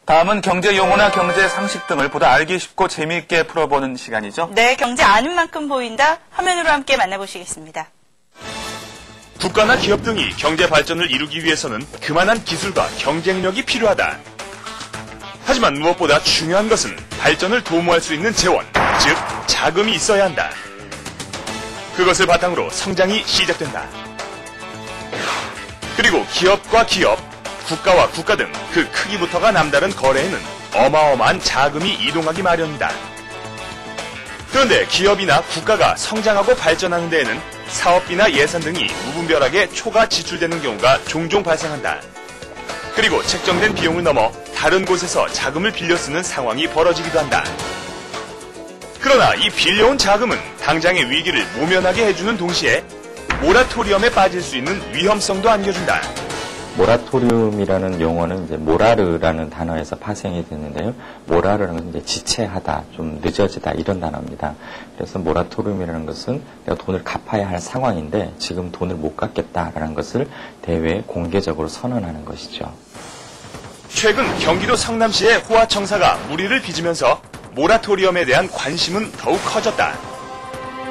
다음은 경제 용어나 경제 상식 등을 보다 알기 쉽고 재미있게 풀어보는 시간이죠. 네, 경제 아는 만큼 보인다. 화면으로 함께 만나보시겠습니다. 국가나 기업 등이 경제 발전을 이루기 위해서는 그만한 기술과 경쟁력이 필요하다. 하지만 무엇보다 중요한 것은 발전을 도모할 수 있는 재원, 즉 자금이 있어야 한다. 그것을 바탕으로 성장이 시작된다. 그리고 기업과 기업, 국가와 국가 등 그 크기부터가 남다른 거래에는 어마어마한 자금이 이동하기 마련이다. 그런데 기업이나 국가가 성장하고 발전하는 데에는 사업비나 예산 등이 무분별하게 초과 지출되는 경우가 종종 발생한다. 그리고 책정된 비용을 넘어 다른 곳에서 자금을 빌려 쓰는 상황이 벌어지기도 한다. 그러나 이 빌려온 자금은 당장의 위기를 모면하게 해주는 동시에 모라토리엄에 빠질 수 있는 위험성도 안겨준다. 모라토리움이라는 용어는 이제 모라르라는 단어에서 파생이 되는데요. 모라르는 건 이제 지체하다, 좀 늦어지다 이런 단어입니다. 그래서 모라토리움이라는 것은 내가 돈을 갚아야 할 상황인데 지금 돈을 못 갚겠다라는 것을 대외에 공개적으로 선언하는 것이죠. 최근 경기도 성남시의 호화청사가 무리를 빚으면서 모라토리엄에 대한 관심은 더욱 커졌다.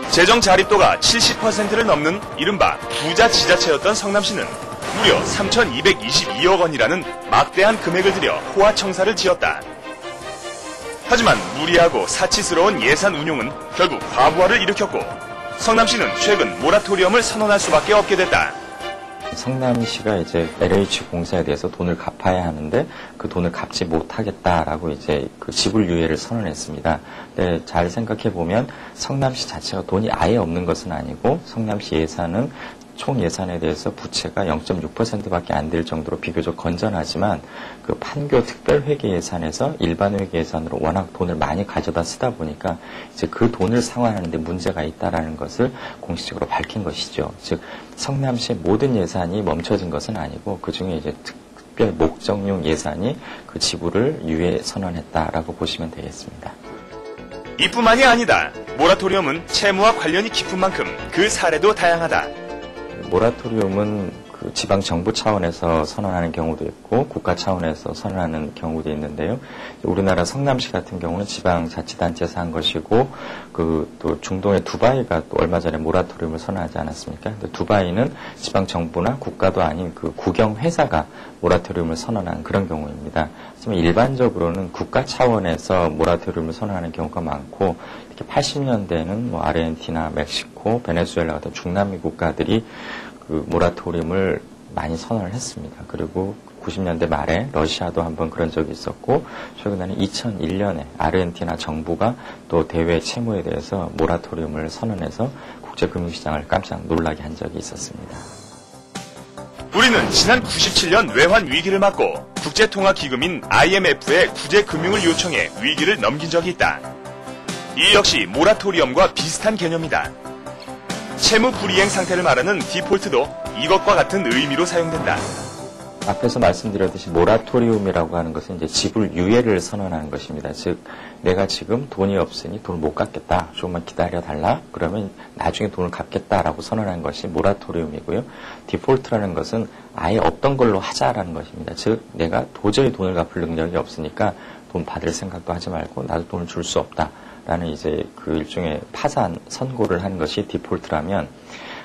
재정 자립도가 70%를 넘는 이른바 부자 지자체였던 성남시는 무려 3,222억 원이라는 막대한 금액을 들여 호화청사를 지었다. 하지만 무리하고 사치스러운 예산 운용은 결국 과부하를 일으켰고 성남시는 최근 모라토리엄을 선언할 수밖에 없게 됐다. 성남시가 이제 LH 공사에 대해서 돈을 갚아야 하는데 그 돈을 갚지 못하겠다라고 이제 그 지불 유예를 선언했습니다. 근데 잘 생각해 보면 성남시 자체가 돈이 아예 없는 것은 아니고 성남시 예산은 총 예산에 대해서 부채가 0.6%밖에 안 될 정도로 비교적 건전하지만 그 판교 특별회계 예산에서 일반 회계 예산으로 워낙 돈을 많이 가져다 쓰다 보니까 이제 그 돈을 상환하는 데 문제가 있다라는 것을 공식적으로 밝힌 것이죠. 즉 성남시의 모든 예산이 멈춰진 것은 아니고 그중에 이제 특별 목적용 예산이 그 지불을 유예 선언했다라고 보시면 되겠습니다. 이뿐만이 아니다. 모라토리엄은 채무와 관련이 깊은 만큼 그 사례도 다양하다. 모라토리움은 그 지방 정부 차원에서 선언하는 경우도 있고 국가 차원에서 선언하는 경우도 있는데요. 우리나라 성남시 같은 경우는 지방자치단체에서 한 것이고 그 또 중동의 두바이가 또 얼마 전에 모라토리움을 선언하지 않았습니까? 근데 두바이는 지방 정부나 국가도 아닌 그 국영 회사가 모라토리움을 선언한 그런 경우입니다. 하지만 일반적으로는 국가 차원에서 모라토리움을 선언하는 경우가 많고 특히 80년대에는 뭐 아르헨티나, 멕시코, 베네수엘라 같은 중남미 국가들이 그 모라토리움을 많이 선언을 했습니다. 그리고 90년대 말에 러시아도 한번 그런 적이 있었고 최근에는 2001년에 아르헨티나 정부가 또 대외 채무에 대해서 모라토리움을 선언해서 국제금융시장을 깜짝 놀라게 한 적이 있었습니다. 우리는 지난 97년 외환 위기를 맞고 국제통화기금인 IMF에 구제금융을 요청해 위기를 넘긴 적이 있다. 이 역시 모라토리엄과 비슷한 개념이다. 채무 불이행 상태를 말하는 디폴트도 이것과 같은 의미로 사용된다. 앞에서 말씀드렸듯이 모라토리움이라고 하는 것은 이제 지불 유예를 선언하는 것입니다. 즉 내가 지금 돈이 없으니 돈을 못 갚겠다. 조금만 기다려달라. 그러면 나중에 돈을 갚겠다라고 선언하는 것이 모라토리움이고요. 디폴트라는 것은 아예 없던 걸로 하자라는 것입니다. 즉 내가 도저히 돈을 갚을 능력이 없으니까 돈 받을 생각도 하지 말고 나도 돈을 줄 수 없다. 라는 이제 그 일종의 파산 선고를 하는 것이 디폴트라면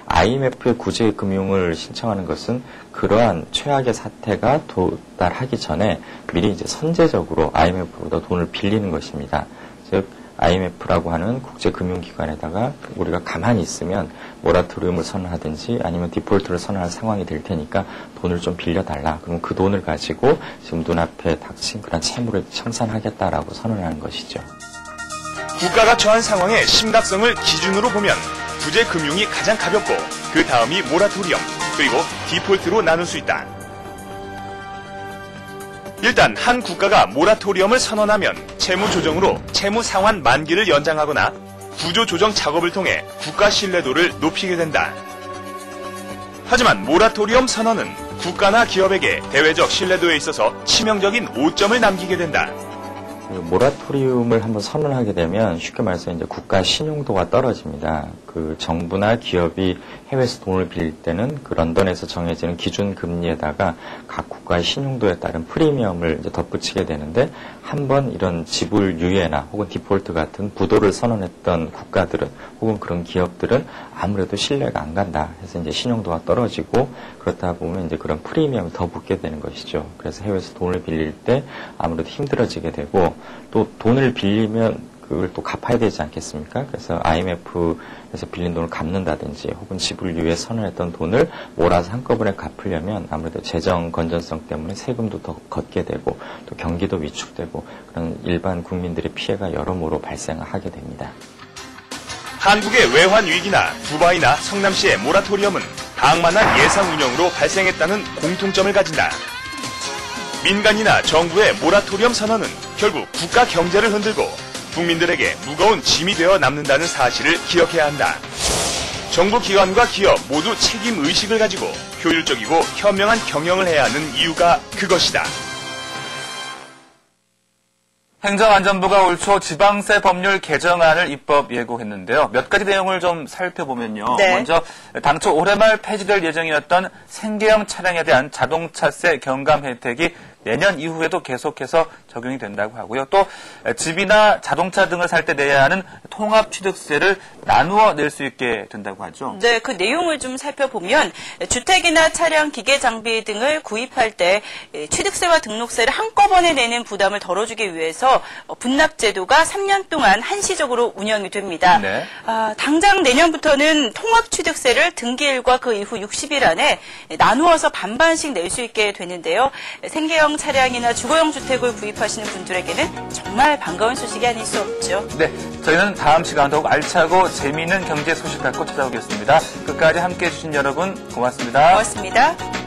IMF의 구제 금융을 신청하는 것은 그러한 최악의 사태가 도달하기 전에 미리 이제 선제적으로 IMF보다 돈을 빌리는 것입니다. 즉 IMF라고 하는 국제금융기관에다가 우리가 가만히 있으면 모라토리움을 선언하든지 아니면 디폴트를 선언할 상황이 될 테니까 돈을 좀 빌려달라. 그러면 그 돈을 가지고 지금 눈앞에 닥친 그런 채무를 청산하겠다라고 선언하는 것이죠. 국가가 처한 상황의 심각성을 기준으로 보면 구제금융이 가장 가볍고 그 다음이 모라토리엄 그리고 디폴트로 나눌 수 있다. 일단 한 국가가 모라토리엄을 선언하면 채무 조정으로 채무 상환 만기를 연장하거나 구조 조정 작업을 통해 국가 신뢰도를 높이게 된다. 하지만 모라토리엄 선언은 국가나 기업에게 대외적 신뢰도에 있어서 치명적인 오점을 남기게 된다. 그 모라토리움을 한번 선언하게 되면 쉽게 말해서 이제 국가 신용도가 떨어집니다. 그 정부나 기업이 해외에서 돈을 빌릴 때는 그 런던에서 정해지는 기준 금리에다가 각 국가의 신용도에 따른 프리미엄을 이제 덧붙이게 되는데 한번 이런 지불 유예나 혹은 디폴트 같은 부도를 선언했던 국가들은 혹은 그런 기업들은 아무래도 신뢰가 안 간다 해서 이제 신용도가 떨어지고 그렇다 보면 이제 그런 프리미엄이 더 붙게 되는 것이죠. 그래서 해외에서 돈을 빌릴 때 아무래도 힘들어지게 되고 또 돈을 빌리면 그걸 또 갚아야 되지 않겠습니까? 그래서 IMF에서 빌린 돈을 갚는다든지 혹은 지불 유예 선언했던 돈을 몰아서 한꺼번에 갚으려면 아무래도 재정 건전성 때문에 세금도 더 걷게 되고 또 경기도 위축되고 그런 일반 국민들의 피해가 여러모로 발생하게 됩니다. 한국의 외환 위기나 두바이나 성남시의 모라토리엄은 방만한 예상 운영으로 발생했다는 공통점을 가진다. 민간이나 정부의 모라토리엄 선언은 결국 국가 경제를 흔들고 국민들에게 무거운 짐이 되어 남는다는 사실을 기억해야 한다. 정부 기관과 기업 모두 책임 의식을 가지고 효율적이고 현명한 경영을 해야 하는 이유가 그것이다. 행정안전부가 올 초 지방세 법률 개정안을 입법 예고했는데요. 몇 가지 내용을 좀 살펴보면요. 네. 먼저 당초 올해 말 폐지될 예정이었던 생계형 차량에 대한 자동차세 경감 혜택이 내년 이후에도 계속해서 적용이 된다고 하고요. 또 집이나 자동차 등을 살 때 내야 하는 통합취득세를 나누어 낼 수 있게 된다고 하죠. 네, 그 내용을 좀 살펴보면 주택이나 차량, 기계 장비 등을 구입할 때 취득세와 등록세를 한꺼번에 내는 부담을 덜어주기 위해서 분납제도가 3년 동안 한시적으로 운영이 됩니다. 네. 당장 내년부터는 통합취득세를 등기일과 그 이후 60일 안에 나누어서 반반씩 낼 수 있게 되는데요. 생계형 차량이나 주거용 주택을 구입하시는 분들에게는 정말 반가운 소식이 아닐 수 없죠. 네, 저희는 다음 시간 더욱 알차고 재미있는 경제 소식 갖고 찾아오겠습니다. 끝까지 함께해 주신 여러분 고맙습니다. 고맙습니다.